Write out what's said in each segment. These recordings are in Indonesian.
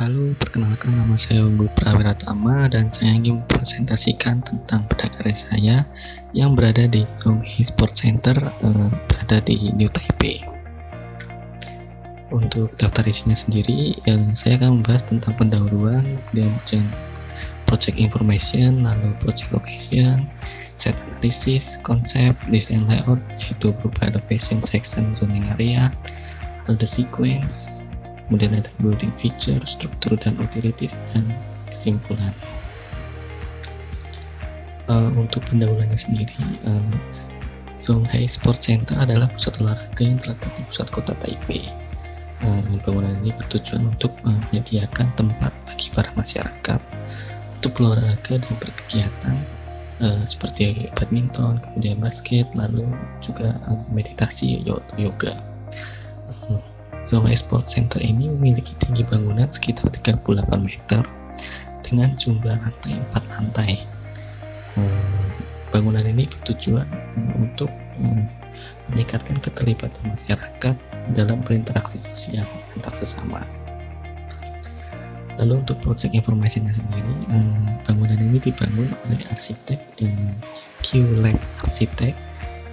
Halo, perkenalkan nama saya Unggul Prawiratama dan saya ingin mempresentasikan tentang karya saya yang berada di Zhonghe Sports Center, berada di New Taipei. Untuk daftar isinya sendiri, saya akan membahas tentang pendahuluan, kemudian project information, lalu project location, set analysis, konsep, design layout, yaitu berupa location, section, zoning area, ada sequence, kemudian ada building feature, struktur dan utilities, dan kesimpulan. Untuk pendahuluannya sendiri, Zhonghe Sports Center adalah pusat olahraga yang terletak di pusat kota Taipei. Bangunan ini bertujuan untuk menyediakan tempat bagi para masyarakat untuk berolahraga dan berkegiatan seperti badminton, kemudian basket, lalu juga meditasi, yoga. Zhonghe Sports Center ini memiliki tinggi bangunan sekitar 38 meter dengan jumlah lantai 4 lantai. Bangunan ini bertujuan untuk meningkatkan keterlibatan masyarakat dalam berinteraksi sosial antar sesama. Lalu untuk project information-nya sendiri, bangunan ini dibangun oleh arsitek Q-Lab Arsitek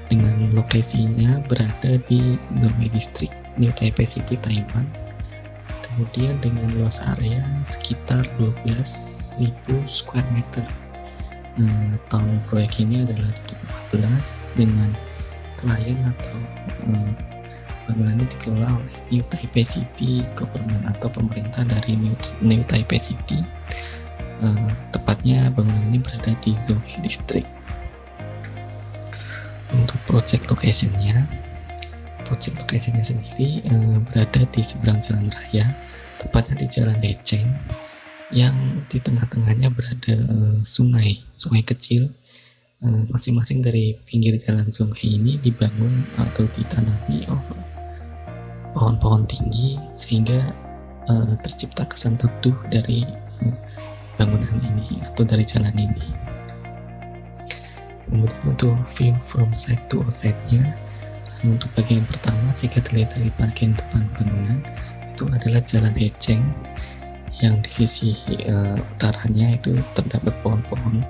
dengan lokasinya berada di Zhonghe District, New Taipei City, Taiwan. Kemudian dengan luas area sekitar 12.000 square meter. Tahun proyek ini adalah 2014 dengan klien atau bangunan ini dikelola oleh New Taipei City Government atau pemerintah dari New Taipei City. Tepatnya bangunan ini berada di Zhonghe District. Untuk project location-nya sendiri berada di seberang jalan raya, tepatnya di Jalan Leceng, yang di tengah-tengahnya berada sungai kecil. Masing-masing dari pinggir jalan Zhonghe ini dibangun atau ditanami pohon-pohon tinggi sehingga tercipta kesan teduh dari bangunan ini atau dari jalan ini. Kemudian untuk view from side to outside-nya, untuk bagian pertama jika dilihat dari bagian depan bangunan itu adalah Jalan Leceng yang di sisi utaranya itu terdapat pohon-pohon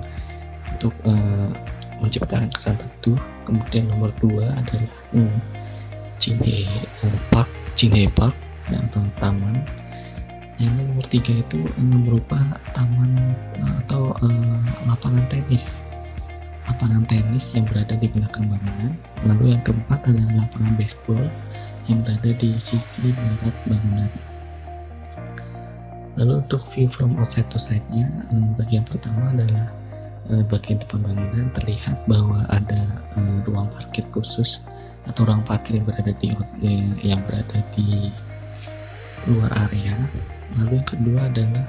untuk menciptakan kesan teduh. Kemudian nomor 2 adalah Jinhae Park atau taman. Yang nomor 3 itu berupa taman atau lapangan tenis yang berada di belakang bangunan. Lalu yang keempat adalah lapangan baseball yang berada di sisi barat bangunan. Lalu untuk view from outside to side-nya, bagian pertama adalah bagian depan bangunan, terlihat bahwa ada ruang parkir khusus atau ruang parkir yang berada di luar area. Lalu yang kedua adalah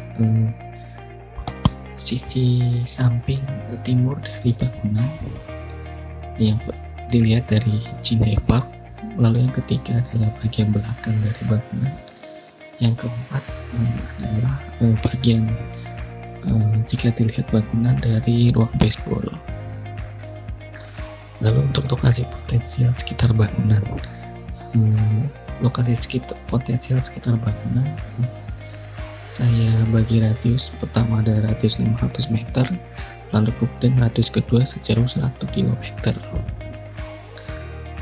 sisi samping timur dari bangunan yang dilihat dari Jinhae Park. Lalu yang ketiga adalah bagian belakang dari bangunan. Yang keempat adalah bagian jika dilihat bangunan dari ruang baseball. Lalu untuk lokasi potensial sekitar bangunan, sekitar bangunan saya bagi radius. Pertama ada radius 500 meter, lalu kemudian radius kedua sejauh 1 km.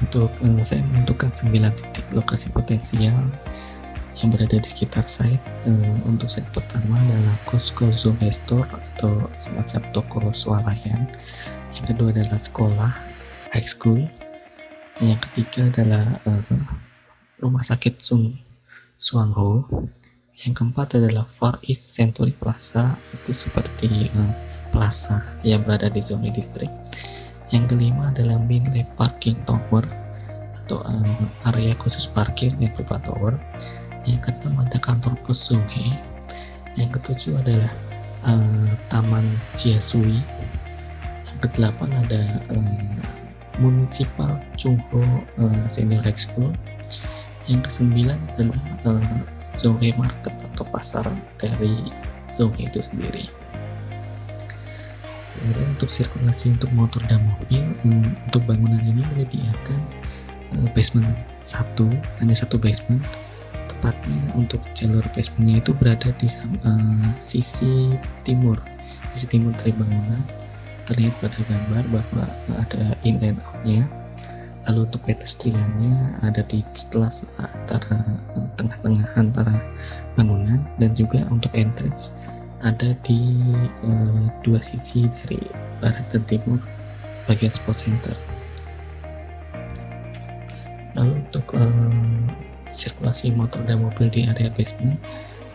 Untuk saya menentukan 9 titik lokasi potensial yang berada di sekitar site. Untuk site pertama adalah Costco Zhonghe Store atau semacam toko swalayan. Yang kedua adalah sekolah high school. Yang ketiga adalah rumah sakit Suangho. Yang keempat adalah Far East Century Plaza, itu seperti plaza yang berada di Zhonghe District. Yang kelima adalah Mainland Parking Tower atau area khusus parkir yang berupa tower. Yang keenam ada kantor pos Zhonghe. Yang ketujuh adalah Taman Jiasui. Yang kedelapan ada Municipal Chungho Senior High School. Yang kesembilan adalah Zhonghe Market atau pasar dari Zhonghe itu sendiri. Kemudian untuk sirkulasi untuk motor dan mobil, untuk bangunan ini menyediakan basement hanya satu basement, tepatnya untuk jalur basementnya itu berada di sisi timur dari bangunan. Terlihat pada gambar bahwa ada in and out-nya. Lalu untuk pedestriannya ada di tengah-tengah antara bangunan, dan juga untuk entrance ada di dua sisi dari barat dan timur bagian sport center. Lalu untuk sirkulasi motor dan mobil di area basement,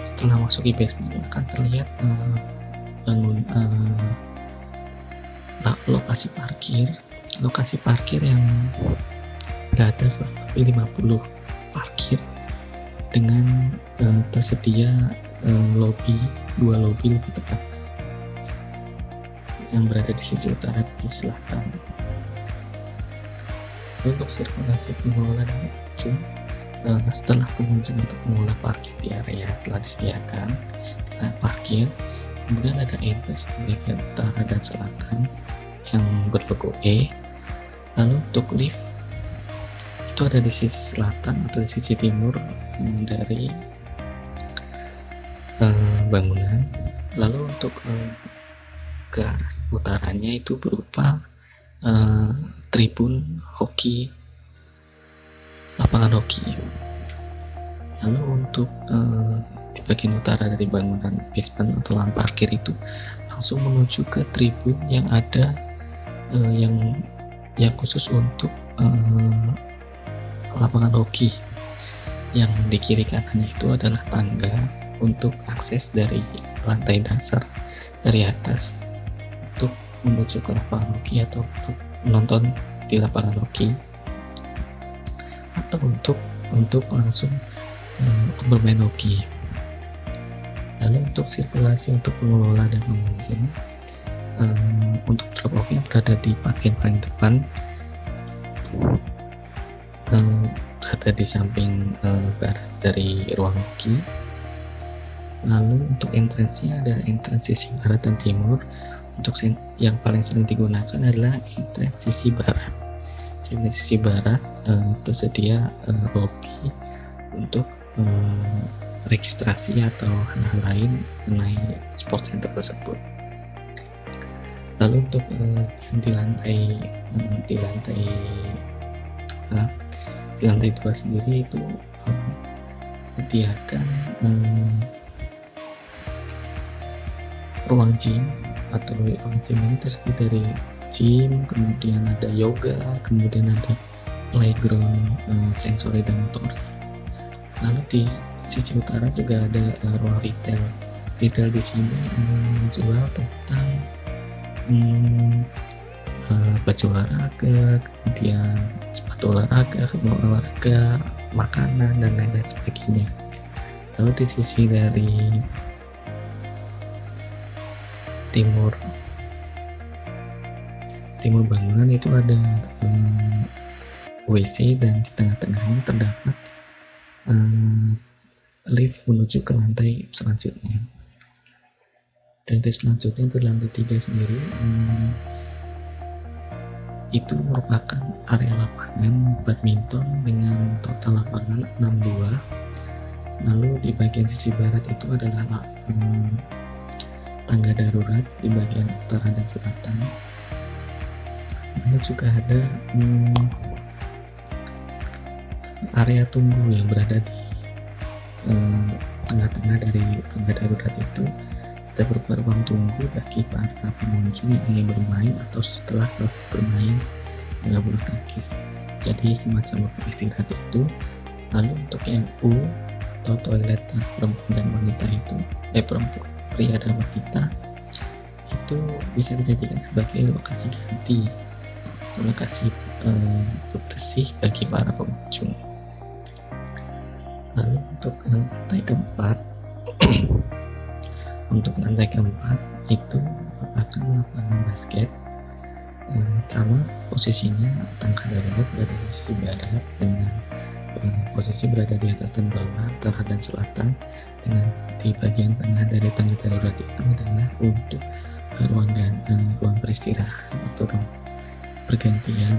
setelah masuki basement akan terlihat lokasi parkir yang berada kurang lebih 50 parkir dengan tersedia dua lobby lebih tepat yang berada di sisi utara dan sisi selatan. Untuk sirkulasi pengelola dan pengunjung, setelah pengunjung atau pengelola parkir di area telah disediakan parkir, kemudian ada entrance di bagian utara dan selatan yang berlogo E. Lalu untuk lift itu ada di sisi selatan atau di sisi timur dari bangunan. Lalu untuk ke arah utaranya itu berupa tribun hoki, lapangan hoki. Lalu untuk di bagian utara dari bangunan basement atau lahan parkir itu langsung menuju ke tribun yang ada yang khusus untuk lapangan hoki. Yang di kiri kanannya itu adalah tangga untuk akses dari lantai dasar dari atas untuk menuju ke lapangan hoki, atau untuk menonton di lapangan hoki, atau untuk langsung untuk bermain hoki. Lalu untuk sirkulasi untuk pengelola dan pengunjung, untuk drop off yang berada di bagian paling depan, berada di samping barat dari ruang hoki. Lalu untuk entrance-nya ada entrance sisi barat dan timur. Untuk yang paling sering digunakan adalah entrance sisi barat. Sisi barat tersedia lobby untuk registrasi atau hal-hal lain mengenai sport center tersebut. Lalu untuk di lantai 2 sendiri itu menyediakan ruang gym, atau ruang gym ini terdiri dari gym, kemudian ada yoga, kemudian ada playground sensori dan motorik. Lalu di sisi utara juga ada ruang retail. Retail di sini menjual tentang baju olahraga, kemudian sepatu olahraga, kebun olahraga, makanan, dan lain-lain sebagainya. Lalu di sisi dari timur bangunan itu ada WC, dan di tengah-tengahnya terdapat lift menuju ke lantai selanjutnya. Dan lantai selanjutnya itu lantai 3 sendiri, itu merupakan area lapangan badminton dengan total lapangan 6 buah. Lalu di bagian sisi barat itu adalah tangga darurat di bagian utara dan selatan. Lalu juga ada area tunggu yang berada di tengah-tengah dari tangga darurat itu. Ada berupa ruang tunggu bagi para pengunjung yang ingin bermain atau setelah selesai bermain bulu tangkis. Jadi semacam istirahat itu. Lalu untuk yang U atau toilet perempuan dan wanita itu, pria dan wanita itu bisa dijadikan sebagai lokasi ganti atau lokasi bersih bagi para pengunjung. Lalu untuk lantai keempat itu merupakan lapangan basket. Sama posisinya tangga darurat berada di sisi barat, dengan posisi berada di atas dan bawah, utara dan selatan, dengan di bagian tengah dari tangga darurat itu adalah untuk ruang beristirahat atau ruang pergantian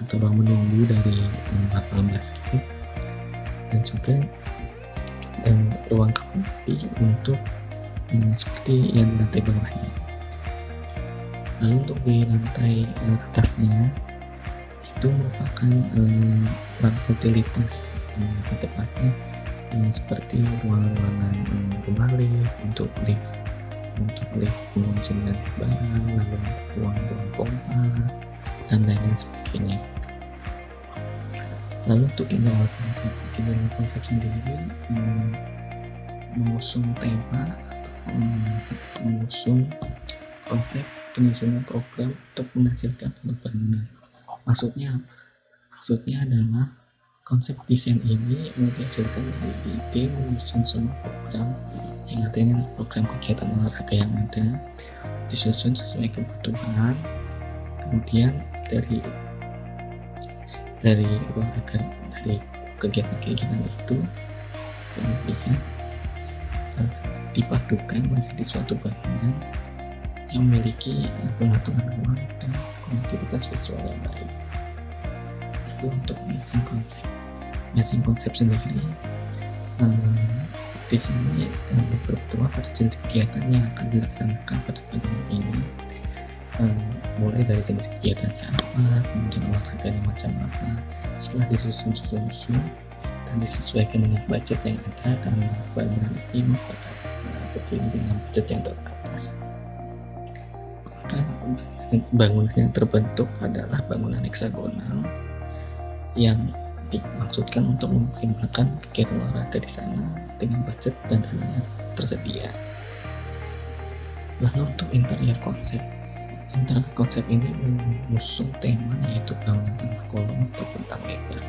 atau ruang menunggu dari lapangan basket. Dan juga ruang community untuk seperti yang di lantai bawahnya. Lalu untuk di lantai atasnya itu merupakan ruang utilitas, lebih tepatnya seperti ruangan-ruangan rumah lift, untuk lift pengunjung dan barang, lalu ruang-ruang pompa dan lain-lain sebagainya. Lalu untuk general konsep sendiri mengusung tema atau mengusung konsep penyusunan program untuk menghasilkan pembangunan. Maksudnya adalah konsep desain ini dihasilkan dari ide menyusun semua program yang artinya program kegiatan olahraga yang ada disusun sesuai kebutuhan, kemudian dari kegiatan itu kemudian dipadukan menjadi suatu bangunan yang memiliki pengaturan ruang dan konektivitas visual yang baik. Lalu untuk matching konsep sendiri di sini berpedoman pada jenis kegiatan yang akan dilaksanakan pada bangunan ini, mulai dari jenis kegiatannya apa, kemudian olahraganya macam apa. Setelah disusun dan disesuaikan dengan budget yang ada, karena bangunan ini merupakan berdiri dengan budget yang terbatas, maka bangunan yang terbentuk adalah bangunan heksagonal yang dimaksudkan untuk memaksimalkan kegiatan olahraga di sana dengan budget dan dana yang tersedia. Lalu untuk interior konsep ini mengusung tema yaitu bangunan tanpa kolom atau bentang lebar.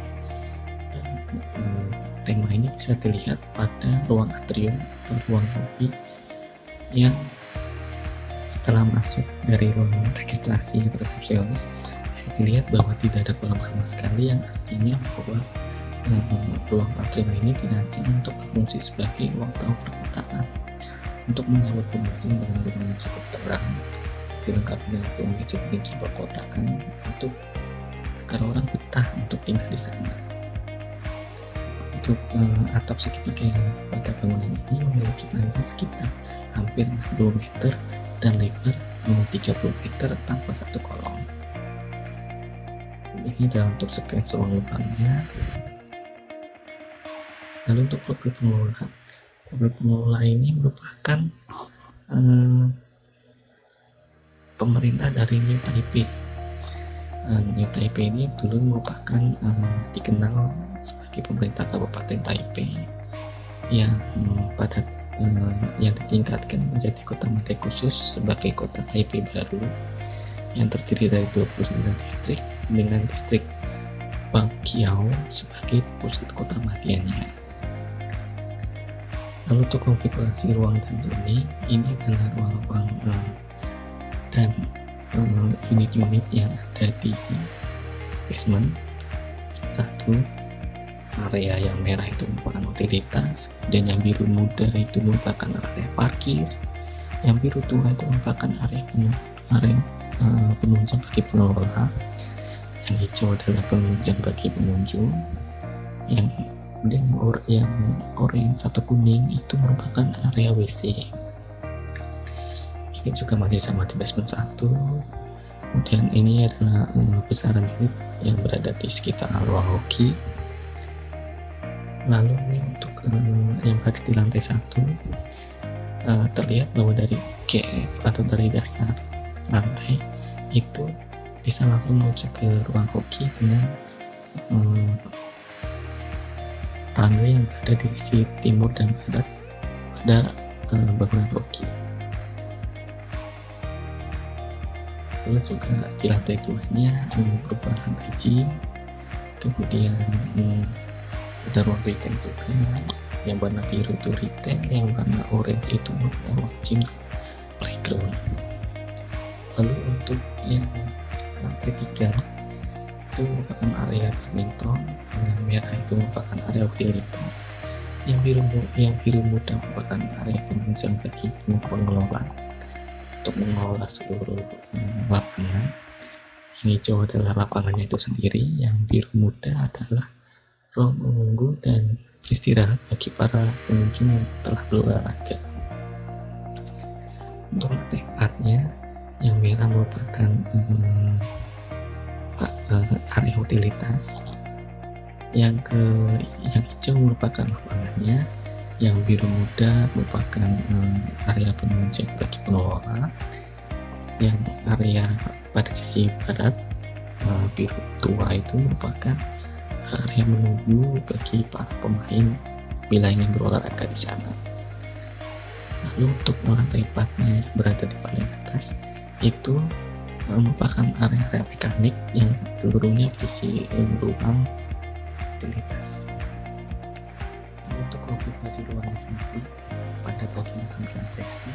Tema ini bisa dilihat pada ruang atrium atau ruang lobby yang setelah masuk dari ruang registrasi atau resepsionis bisa dilihat bahwa tidak ada kolam sama sekali, yang artinya bahwa ruang atrium ini dirancang untuk berfungsi sebagai ruang tamu perkotaan untuk menyambut pengunjung dengan ruangan cukup terang, dilengkapi dengan pintu perkotaan untuk agar orang betah untuk tinggal di sana. Untuk atap segitiga yang pada bangunan ini memiliki panjang sekitar hampir 60 meter dan lebar 30 meter tanpa satu kolom. Ini adalah untuk sketsa ruang lubangnya. Lalu untuk profil pengelola ini merupakan pemerintah dari New Taipei. New Taipei ini dulu merupakan dikenal sebagai pemerintah Kabupaten Taipei yang yang ditingkatkan menjadi kota madya khusus sebagai kota Taipei baru yang terdiri dari 29 distrik dengan distrik Bangqiao sebagai pusat kota madyanya. Lalu untuk konfigurasi ruang dan zone ini adalah ruang-ruang dan unit-unit yang ada di basement. Satu, area yang merah itu merupakan utilitas, dan yang biru muda itu merupakan area parkir, yang biru tua itu merupakan area penunjang bagi pengelola, yang hijau adalah penunjang bagi pengunjung, yang orange atau kuning itu merupakan area WC. Ini juga masih sama di basement 1. Kemudian ini adalah besaran unit yang berada di sekitar ruang hoki. Lalu ini untuk yang berada di lantai 1, terlihat bahwa dari GF atau dari dasar lantai itu bisa langsung menuju ke ruang hoki dengan tangga yang berada di sisi timur dan barat pada bangunan hoki. Lalu juga di lantai 2-nya berupa lantai gym, kemudian ada ruang retail juga, yang warna biru itu retail, yang warna orange itu merupakan ruang gym playground. Lalu untuk yang lantai 3 itu merupakan area badminton, dengan merah itu merupakan area utilitas, yang biru muda merupakan area penunjang bagi pengelola untuk mengelola seluruh lapangan. Yang hijau adalah lapangannya itu sendiri, yang biru muda adalah ruang menunggu dan beristirahat bagi para pengunjung yang telah berolahraga. Untuk lantai 4-nya, yang merah merupakan area utilitas, yang hijau merupakan lapangannya, yang biru muda merupakan area penunjang bagi pengelola, yang area pada sisi barat biru tua itu merupakan area menunggu bagi para pemain bila ingin berolahraga di sana. Lalu untuk lantai 4-nya berada di paling atas itu merupakan area mekanik yang seluruhnya berisi ruang utilitas. Lalu untuk konfigurasi ruangnya sendiri, pada bagian tampilan seksi,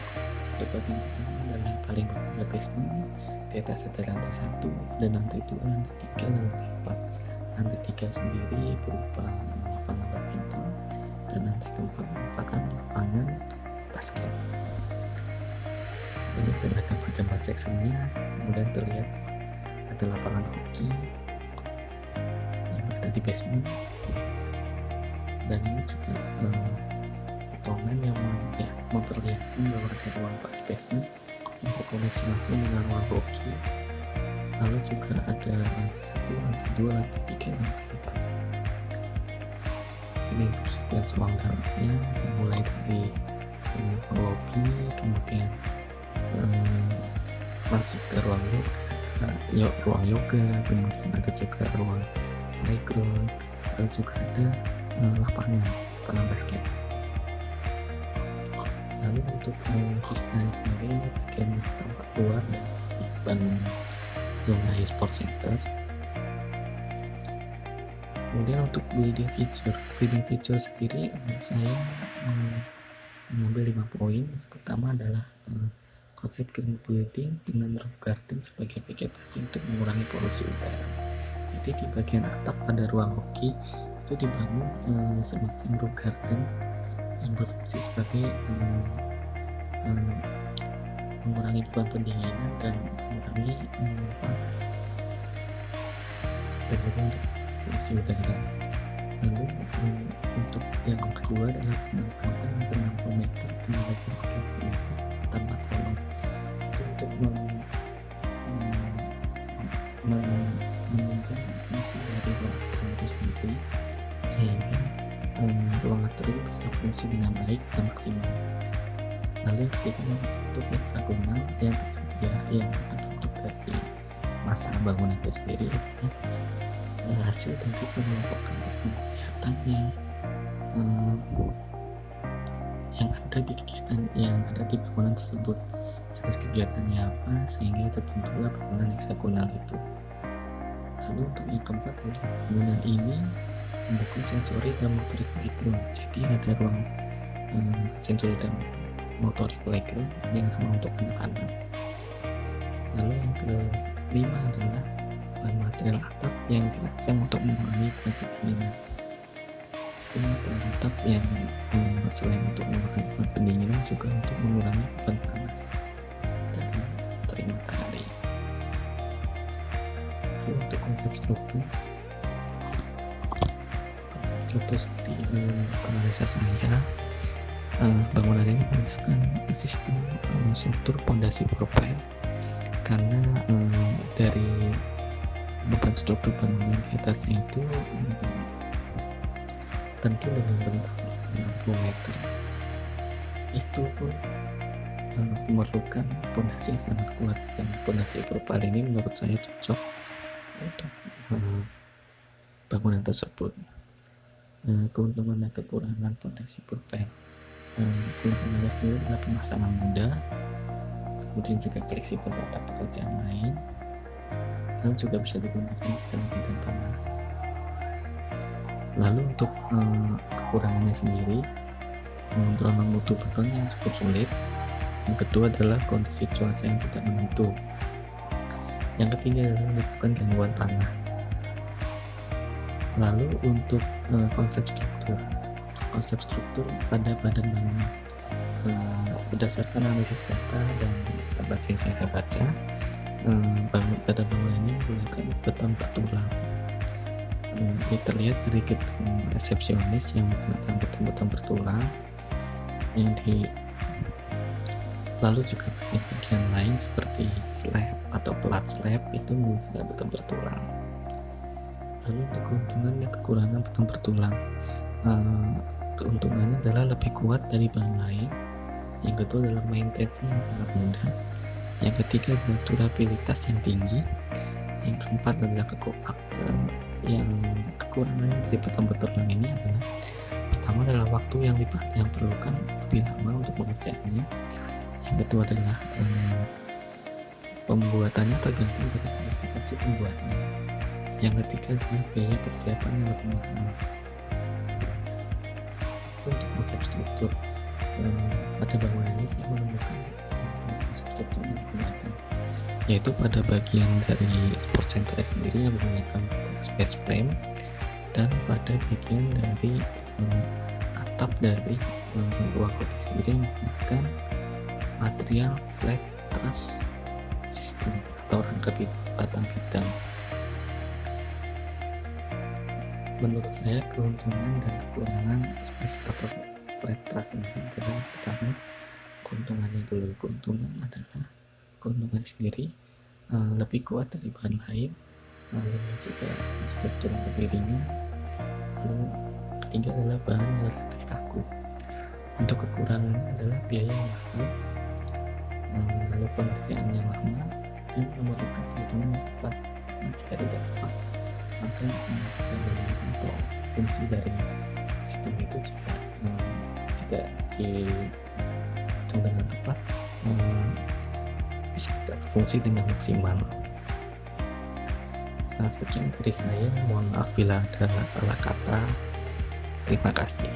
pada bagian pertama adalah paling bawah ada basement, di atas ada lantai 1, dan lantai 2, lantai 3, lantai 4. Lantai 3 sendiri berupa lapangan badminton, dan lantai keempat merupakan lapangan basket. Ini terlihat pada gambar seksinya, kemudian terlihat ada lapangan hoki yang berada di basement, dan ini juga potongan yang memperlihatkan bahwa ada ruang basement yang terkoneksi langsung dengan ruang hoki. Lalu juga ada lantai 1, lantai 2, lantai 3, lantai 4. Ini untuk sekuens ruang dalamnya dimulai dari lobby, kemudian masuk ke ruang yoga, kemudian ada juga ruang playground, lalu juga ada lapangan basket. Lalu untuk vistanya sendiri ini bagian tampak luar dari bangunan zona e-sport center. Kemudian untuk building feature sendiri saya mengambil 5 poin. Pertama adalah konsep green building dengan roof garden sebagai vegetasi untuk mengurangi polusi udara. Jadi di bagian atap pada ruang hoki itu dibangun semacam roof garden yang berfungsi sebagai mengurangi beban pendinginan dan mengurangi panas dan juga untuk polusi udara. Lalu untuk yang kedua adalah benang panjang 60 meter dengan lebar 30 meter tanpa kolom. Itu untuk menunjang fungsi dari ruang itu sendiri, sehingga ruangan tersebut bisa fungsi dengan baik dan maksimal. Lalu yang ketiga yang bentuk heksagonal yang tersedia yang terbentuk dari massa bangunan itu sendiri adalah hasil dari pengelompokan kegiatan yang ada di kegiatan yang ada di bangunan tersebut. Jenis kegiatannya apa sehingga terbentuklah bangunan heksagonal itu. Lalu untuk yang keempat adalah bangunan ini mendukung sensori dan motorik playground. Jadi ada ruang sensori dan motorik playground yang ramah untuk anak-anak. Lalu yang kelima adalah bahan material atap yang dirancang untuk mengurangi pendinginan. Jadi material atap yang selain untuk mengurangi beban pendinginan juga untuk mengurangi beban panas dari terik matahari. Lalu untuk konsep struktur seperti analisa saya, bangunan ini menggunakan sistem struktur pondasi profil karena dari beban struktur bangunan di atasnya itu tentu dengan bentang 60 meter itu pun memerlukan pondasi yang sangat kuat, dan pondasi profil ini menurut saya cocok untuk bangunan tersebut. Keuntungan dan kekurangan pondasi profil, keuntungannya sendiri adalah pemasangan mudah, kemudian juga fleksibel terhadap pekerjaan lain, dan juga bisa digunakan di segala bidang tanah. Lalu untuk kekurangannya sendiri, pengontrolan mutu beton yang cukup sulit. Yang kedua adalah kondisi cuaca yang tidak menentu. Yang ketiga adalah melakukan gangguan tanah. Lalu untuk konsep struktur pada badan bangunan, berdasarkan analisis data dan informasi yang saya baca, badan bangunan ini menggunakan beton bertulang. Ini terlihat dari gedung resepsionis yang menggunakan beton-beton bertulang yang di lalu juga bagian lain seperti slab atau plat slab itu menggunakan beton bertulang. Lalu untuk keuntungan dan kekurangan beton bertulang, keuntungannya adalah lebih kuat dari bahan lain. Yang kedua adalah maintenance yang sangat mudah. Yang ketiga adalah durabilitas yang tinggi. Yang keempat adalah yang kekurangannya dari beton bertulang ini adalah pertama adalah waktu yang perlukan lebih lama untuk mengerjakannya. Yang kedua adalah pembuatannya tergantung dari kualifikasi pembuatnya. Yang ketiga adalah biaya persiapan yang lebih mahal. Untuk konsep struktur pada bangunan ini saya menemukan konsep struktur yang digunakan, yaitu pada bagian dari sport center sendiri yang menggunakan space frame, dan pada bagian dari atap dari ruang kota sendiri yang menggunakan material flat truss system atau rangka batang bidang. Menurut saya keuntungan dan kekurangan space atau flat truss ini adalah pertama keuntungannya dulu. Keuntungan adalah keuntungan sendiri lebih kuat dari bahan lain, lalu juga struktur yang lebih ringan, lalu ketiga adalah bahan yang relatif kaku. Untuk kekurangannya adalah biaya yang mahal, lalu pengerjaan yang lama, dan memerlukan perhitungan yang tepat, karena jika tidak tepat maka bangunan atau fungsi dari sistem itu jika tidak dihitung dengan tepat bisa tidak berfungsi dengan maksimal. Sekian dari saya, mohon maaf bila ada salah kata. Terima kasih.